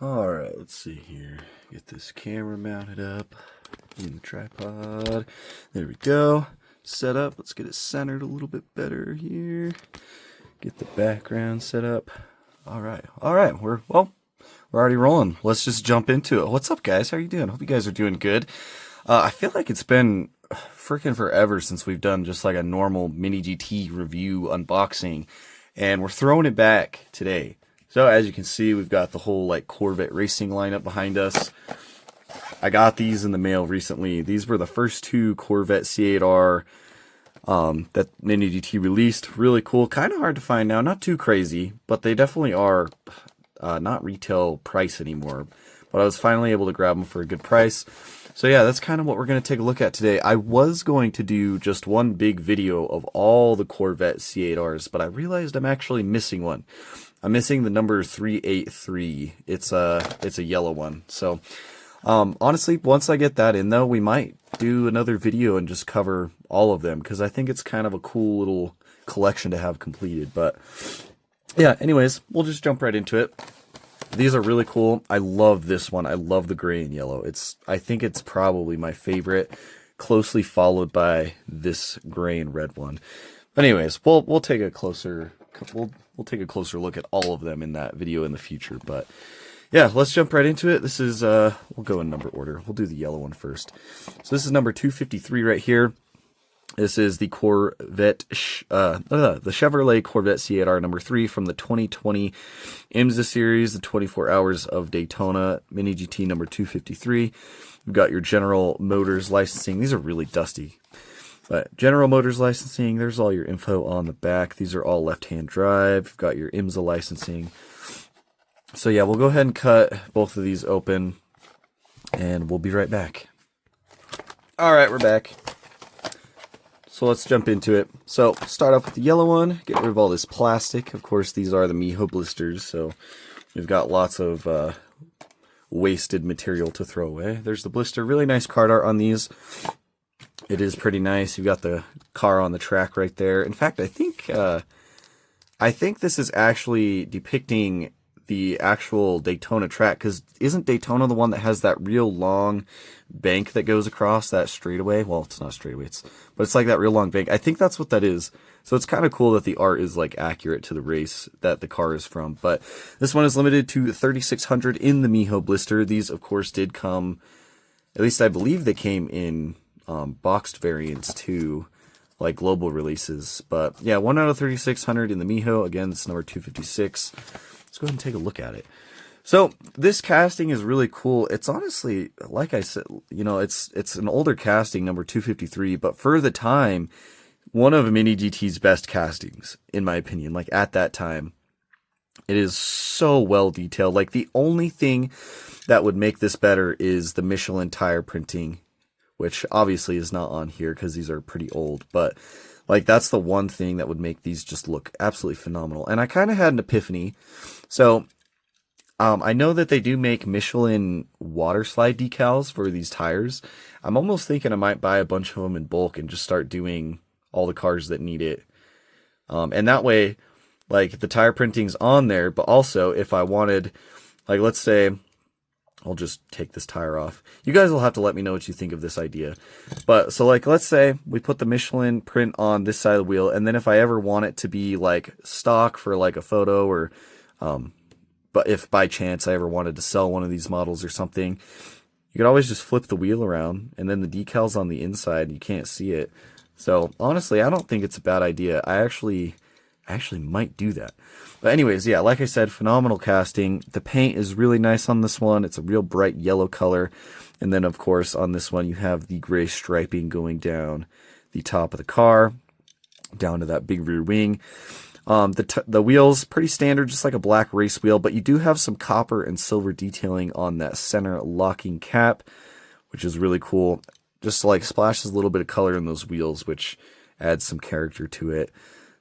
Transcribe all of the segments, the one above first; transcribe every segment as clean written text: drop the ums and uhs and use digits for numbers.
Alright, let's see here. Get this camera mounted up in the tripod. There we go. Set up. Let's get it centered a little bit better here. Get the background set up. Alright, we're already rolling. Let's just jump into it. What's up, guys? How are you doing? Hope you guys are doing good. I feel like it's been freaking forever since we've done just like a normal mini GT review unboxing, and we're throwing it back today. So as you can see, we've got the whole like Corvette racing lineup behind us. I got these in the mail recently. These were the first two Corvette C8.R that Mini GT released. Really cool. Kind of hard to find now. Not too crazy, but they definitely are not retail price anymore. But I was finally able to grab them for a good price. So yeah, that's kind of what we're going to take a look at today. I was going to do just one big video of all the Corvette C8.Rs, but I realized I'm actually missing one. I'm missing the number 383. It's a yellow one. So honestly, once I get that in though, we might do another video and just cover all of them, because I think it's kind of a cool little collection to have completed. But yeah, anyways, we'll just jump right into it. These are really cool. I love this one. I love the gray and yellow. I think it's probably my favorite, closely followed by this gray and red one. But anyways, we'll take a closer look at all of them in that video in the future. But yeah, let's jump right into it. This is we'll go in number order. We'll do the yellow one first. So this is number 253 right here. This is the Corvette, the Chevrolet Corvette C8.R number 3 from the 2020 IMSA series, the 24 Hours of Daytona Mini GT number 253. You've got your General Motors licensing. These are really dusty. But General Motors licensing, there's all your info on the back. These are all left-hand drive. You've got your IMSA licensing. So yeah, we'll go ahead and cut both of these open, and we'll be right back. All right, we're back. So let's jump into it. So start off with the yellow one, get rid of all this plastic. Of course, these are the Miho blisters, so we've got lots of wasted material to throw away. There's the blister. Really nice card art on these. It is pretty nice. You've got the car on the track right there. In fact, I think this is actually depicting the actual Daytona track, because isn't Daytona the one that has that real long bank that goes across that straightaway? Well, it's not straightaway, but it's like that real long bank. I think that's what that is. So it's kind of cool that the art is like accurate to the race that the car is from. But this one is limited to 3,600 in the Miho blister. These, of course, did come, at least I believe they came in boxed variants too, like global releases. But yeah, 1 out of 3,600 in the Miho. Again, it's number 256. Let's go ahead and take a look at it. So this casting is really cool. It's honestly, like I said, you know, it's an older casting, number 253, but for the time, one of Mini GT's best castings, in my opinion. Like at that time, it is so well detailed. Like the only thing that would make this better is the Michelin tire printing, which obviously is not on here because these are pretty old, but like that's the one thing that would make these just look absolutely phenomenal. And I kind of had an epiphany. So I know that they do make Michelin water slide decals for these tires. I'm almost thinking I might buy a bunch of them in bulk and just start doing all the cars that need it. And that way, like the tire printing's on there, but also if I wanted, like let's say, I'll just take this tire off. You guys will have to let me know what you think of this idea. But so like, let's say we put the Michelin print on this side of the wheel. And then if I ever want it to be like stock for like a photo, or, but if by chance I ever wanted to sell one of these models or something, you could always just flip the wheel around and then the decal's on the inside. You can't see it. So honestly, I don't think it's a bad idea. I actually might do that. But anyways, yeah, like I said, phenomenal casting. The paint is really nice on this one. It's a real bright yellow color. And then, of course, on this one, you have the gray striping going down the top of the car, down to that big rear wing. The wheels, pretty standard, just like a black race wheel. But you do have some copper and silver detailing on that center locking cap, which is really cool. Just like splashes a little bit of color in those wheels, which adds some character to it.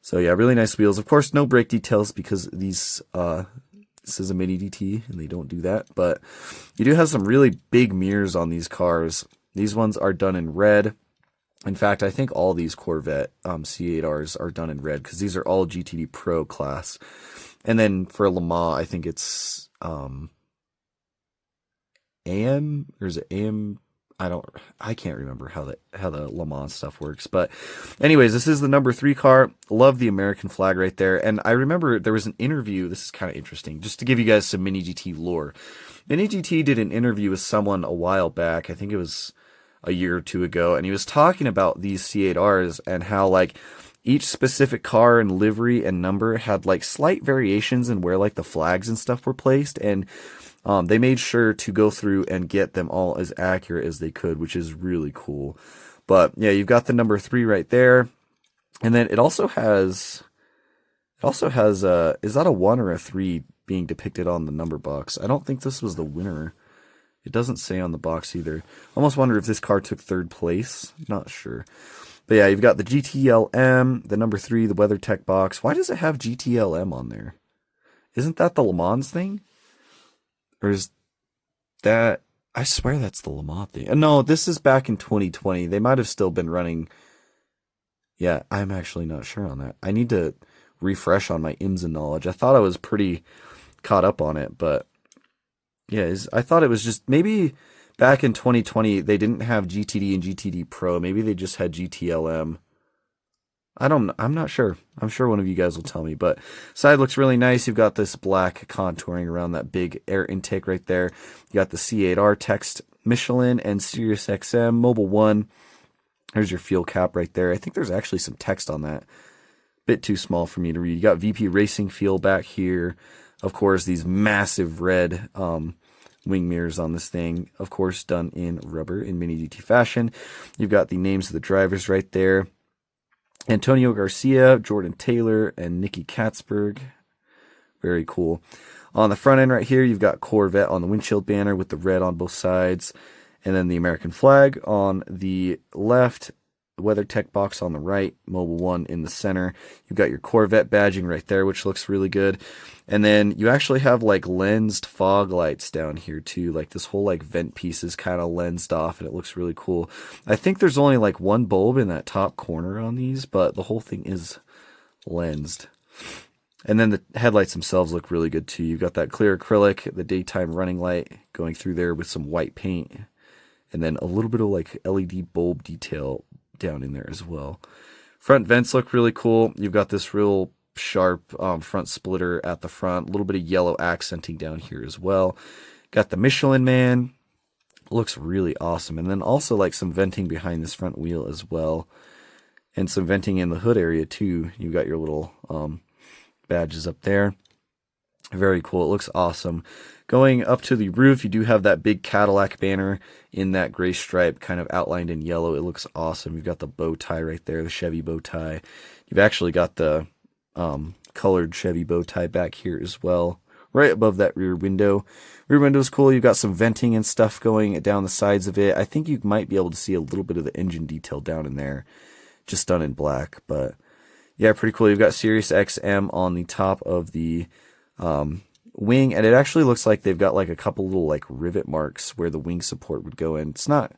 So yeah, really nice wheels. Of course, no brake details because these this is a Mini GT and they don't do that. But you do have some really big mirrors on these cars. These ones are done in red. In fact, I think all these Corvette C8Rs are done in red because these are all GTD Pro class. And then for Le Mans, I think it's AM, or is it AM? I can't remember how the Le Mans stuff works. But anyways, this is the number 3 car. Love the American flag right there. And I remember there was an interview. This is kind of interesting, just to give you guys some Mini GT lore. Mini GT did an interview with someone a while back. I think it was a year or two ago. And he was talking about these C8Rs and how like each specific car and livery and number had like slight variations in where like the flags and stuff were placed. And they made sure to go through and get them all as accurate as they could, which is really cool. But yeah, you've got the number 3 right there. And then it also has is that a 1 or a 3 being depicted on the number box? I don't think this was the winner. It doesn't say on the box either. I almost wonder if this car took 3rd place. Not sure. But yeah, you've got the GTLM, the number 3, the WeatherTech box. Why does it have GTLM on there? Isn't that the Le Mans thing? Or is that... I swear that's the Le Mans thing. No, this is back in 2020. They might have still been running... Yeah, I'm actually not sure on that. I need to refresh on my IMSA knowledge. I thought I was pretty caught up on it, but... Yeah, I thought it was just... Maybe back in 2020, they didn't have GTD and GTD Pro. Maybe they just had GTLM. I'm not sure. I'm sure one of you guys will tell me, but side looks really nice. You've got this black contouring around that big air intake right there. You got the C8R text, Michelin and Sirius XM, Mobile One. There's your fuel cap right there. I think there's actually some text on that. Bit too small for me to read. You got VP Racing Fuel back here. Of course, these massive red wing mirrors on this thing. Of course, done in rubber in Mini GT fashion. You've got the names of the drivers right there. Antonio Garcia, Jordan Taylor, and Nicky Katzberg. Very cool. On the front end right here, you've got Corvette on the windshield banner with the red on both sides. And then the American flag on the left, WeatherTech box on the right, Mobile One in the center. You've got your Corvette badging right there, which looks really good. And then you actually have like lensed fog lights down here too. Like this whole like vent piece is kind of lensed off and it looks really cool. I think there's only like one bulb in that top corner on these, but the whole thing is lensed. And then the headlights themselves look really good too. You've got that clear acrylic, the daytime running light going through there with some white paint. And then a little bit of like LED bulb detail down in there as well. Front vents look really cool. You've got this real sharp front splitter at the front. A little bit of yellow accenting down here as well. Got the Michelin Man. Looks really awesome. And then also like some venting behind this front wheel as well. And some venting in the hood area too. You've got your little badges up there. Very cool. It looks awesome. Going up to the roof, you do have that big Cadillac banner in that gray stripe kind of outlined in yellow. It looks awesome. You've got the bow tie right there, the Chevy bow tie. You've actually got the colored Chevy bow tie back here as well, right above that rear window. Rear window is cool. You've got some venting and stuff going down the sides of it. I think you might be able to see a little bit of the engine detail down in there, just done in black. But yeah, pretty cool. You've got Sirius XM on the top of the wing, and it actually looks like they've got like a couple little like rivet marks where the wing support would go in. It's not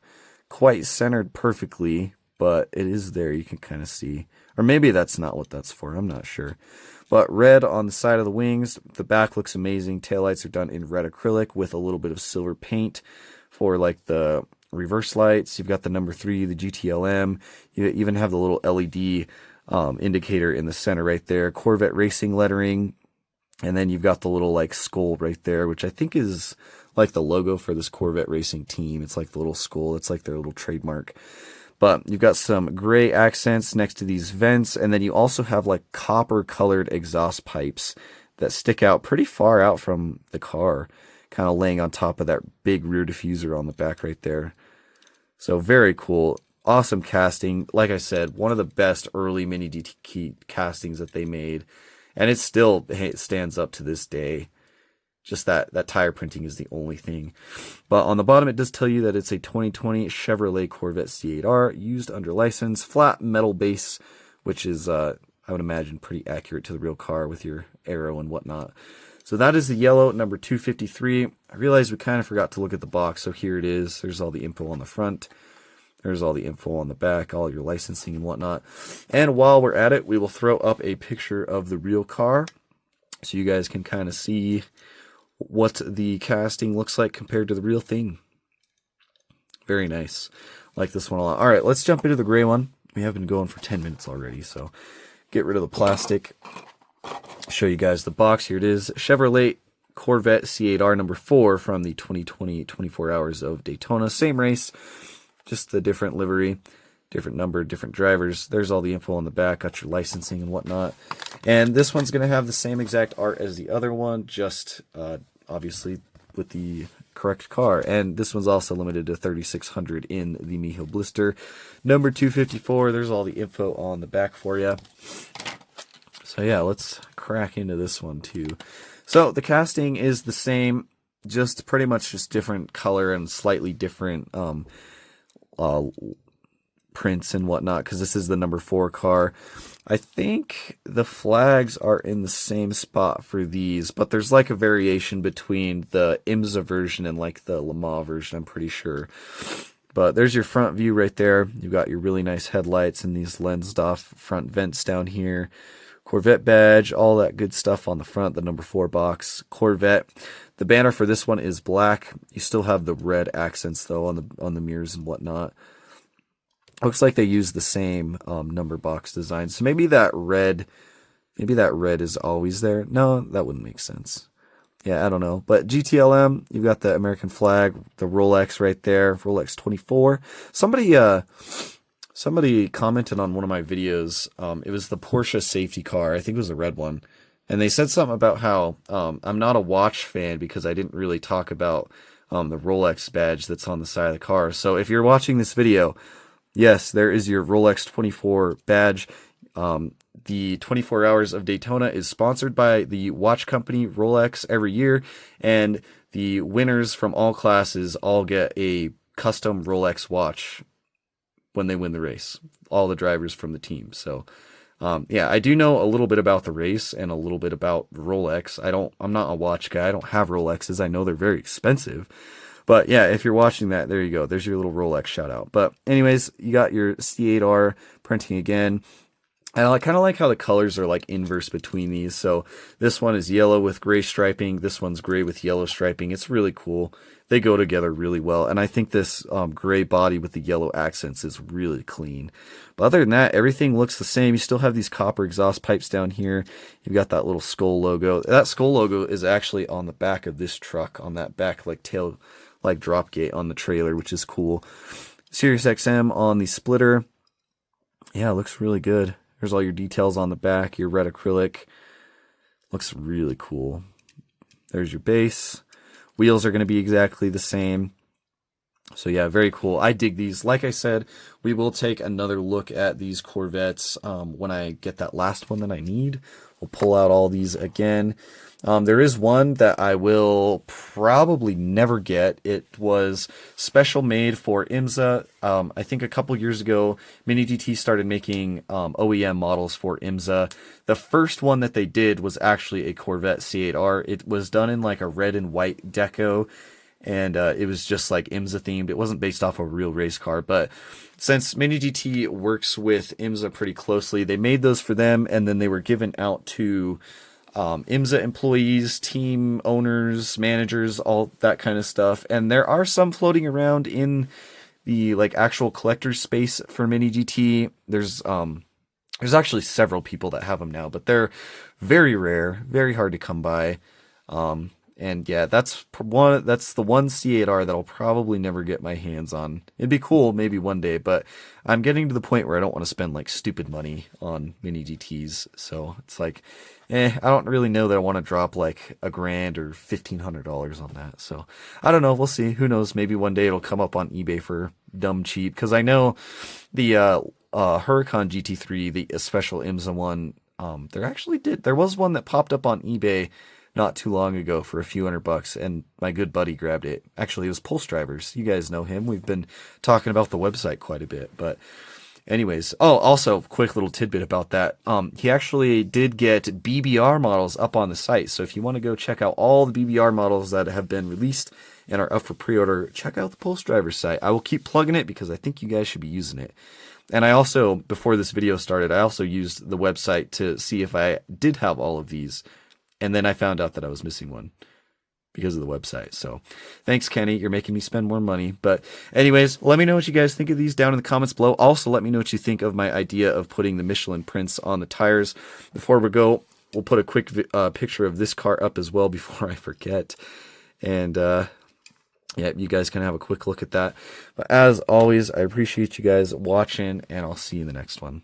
quite centered perfectly, but it is there. You can kind of see, or maybe that's not what that's for. I'm not sure. But red on the side of the wings. The back looks amazing. Taillights are done in red acrylic with a little bit of silver paint for like the reverse lights. You've got the number 3, the GTLM. You even have the little LED indicator in the center right there. Corvette Racing lettering. And then you've got the little like skull right there, which I think is like the logo for this Corvette Racing team. It's like the little skull. It's like their little trademark. But you've got some gray accents next to these vents. And then you also have like copper colored exhaust pipes that stick out pretty far out from the car, kind of laying on top of that big rear diffuser on the back right there. So very cool. Awesome casting. Like I said, one of the best early Mini GT castings that they made. And it still stands up to this day. Just that tire printing is the only thing. But on the bottom, it does tell you that it's a 2020 Chevrolet Corvette C8.R used under license, flat metal base, which is, I would imagine, pretty accurate to the real car with your arrow and whatnot. So that is the yellow, number 253. I realized we kind of forgot to look at the box, so here it is. There's all the info on the front. There's all the info on the back, all your licensing and whatnot. And while we're at it, we will throw up a picture of the real car so you guys can kind of see what the casting looks like compared to the real thing. Very nice. Like this one a lot. All right, let's jump into the gray one. We have been going for 10 minutes already, so get rid of the plastic. Show you guys the box. Here it is. Chevrolet Corvette C8.R number 4 from the 2020 24 Hours of Daytona. Same race, just the different livery, different number, different drivers. There's all the info on the back. Got your licensing and whatnot. And this one's going to have the same exact art as the other one, just obviously with the correct car. And this one's also limited to 3,600 in the Miho blister. Number 254, there's all the info on the back for you. So yeah, let's crack into this one too. So the casting is the same, just pretty much just different color and slightly different prints and whatnot, because this is the number 4 car. I think the flags are in the same spot for these, but there's like a variation between the IMSA version and like the Le Mans version, I'm pretty sure. But there's your front view right there. You've got your really nice headlights and these lensed off front vents down here. Corvette badge, all that good stuff on the front, the number 4 box. Corvette. The banner for this one is black. You still have the red accents though on the mirrors and whatnot. Looks like they use the same number box design. So maybe that red is always there. No, that wouldn't make sense. Yeah, I don't know. But GTLM, you've got the American flag, the Rolex right there, Rolex 24. Somebody commented on one of my videos. It was the Porsche safety car. I think it was the red one. And they said something about how I'm not a watch fan because I didn't really talk about the Rolex badge that's on the side of the car. So if you're watching this video, yes, there is your Rolex 24 badge. The 24 Hours of Daytona is sponsored by the watch company Rolex every year, and the winners from all classes all get a custom Rolex watch when they win the race, all the drivers from the team. So yeah, I do know a little bit about the race and a little bit about Rolex. I'm not a watch guy. I don't have Rolexes. I know they're very expensive. But yeah, if you're watching that, there you go. There's your little Rolex shout out. But anyways, you got your C8R printing again. And I kind of like how the colors are like inverse between these. So this one is yellow with gray striping. This one's gray with yellow striping. It's really cool. They go together really well. And I think this gray body with the yellow accents is really clean. But other than that, everything looks the same. You still have these copper exhaust pipes down here. You've got that little skull logo. That skull logo is actually on the back of this truck, on that back like tail like drop gate on the trailer, which is cool. Sirius XM on the splitter. Yeah, it looks really good. There's all your details on the back, your red acrylic. Looks really cool. There's your base. Wheels are going to be exactly the same. So yeah, very cool. I dig these. Like I said, we will take another look at these Corvettes when I get that last one that I need. We'll pull out all these again. There is one that I will probably never get. It was special made for IMSA. I think a couple years ago, Mini GT started making OEM models for IMSA. The first one that they did was actually a Corvette C8.R. It was done in like a red and white deco, and it was just like IMSA themed. It wasn't based off a real race car, but since Mini GT works with IMSA pretty closely, they made those for them, and then they were given out to IMSA employees, team owners, managers, all that kind of stuff. And there are some floating around in the like actual collector's space for Mini GT. There's actually several people that have them now, but they're very rare, very hard to come by. And yeah, that's the one C8R that I'll probably never get my hands on. It'd be cool maybe one day, but I'm getting to the point where I don't want to spend like stupid money on Mini GTs. So it's like, I don't really know that I want to drop like $1,000 or $1,500 on that. So I don't know. We'll see. Who knows? Maybe one day it'll come up on eBay for dumb cheap. Cause I know the, Huracan GT3, the special IMSA one, there was one that popped up on eBay not too long ago for a few $100, and my good buddy grabbed it. Actually, it was Pulse Drivers. You guys know him. We've been talking about the website quite a bit, but anyways. Oh, also, quick little tidbit about that. He actually did get BBR models up on the site, so if you want to go check out all the BBR models that have been released and are up for pre-order, check out the Pulse Drivers site. I will keep plugging it because I think you guys should be using it. And I also, before this video started, I also used the website to see if I did have all of these. And then I found out that I was missing one. because of the website. So thanks, Kenny. You're making me spend more money. But anyways, let me know what you guys think of these down in the comments below. Also, let me know what you think of my idea of putting the Michelin prints on the tires. Before we go, we'll put a quick picture of this car up as well before I forget. And yeah, you guys can have a quick look at that. But as always, I appreciate you guys watching, and I'll see you in the next one.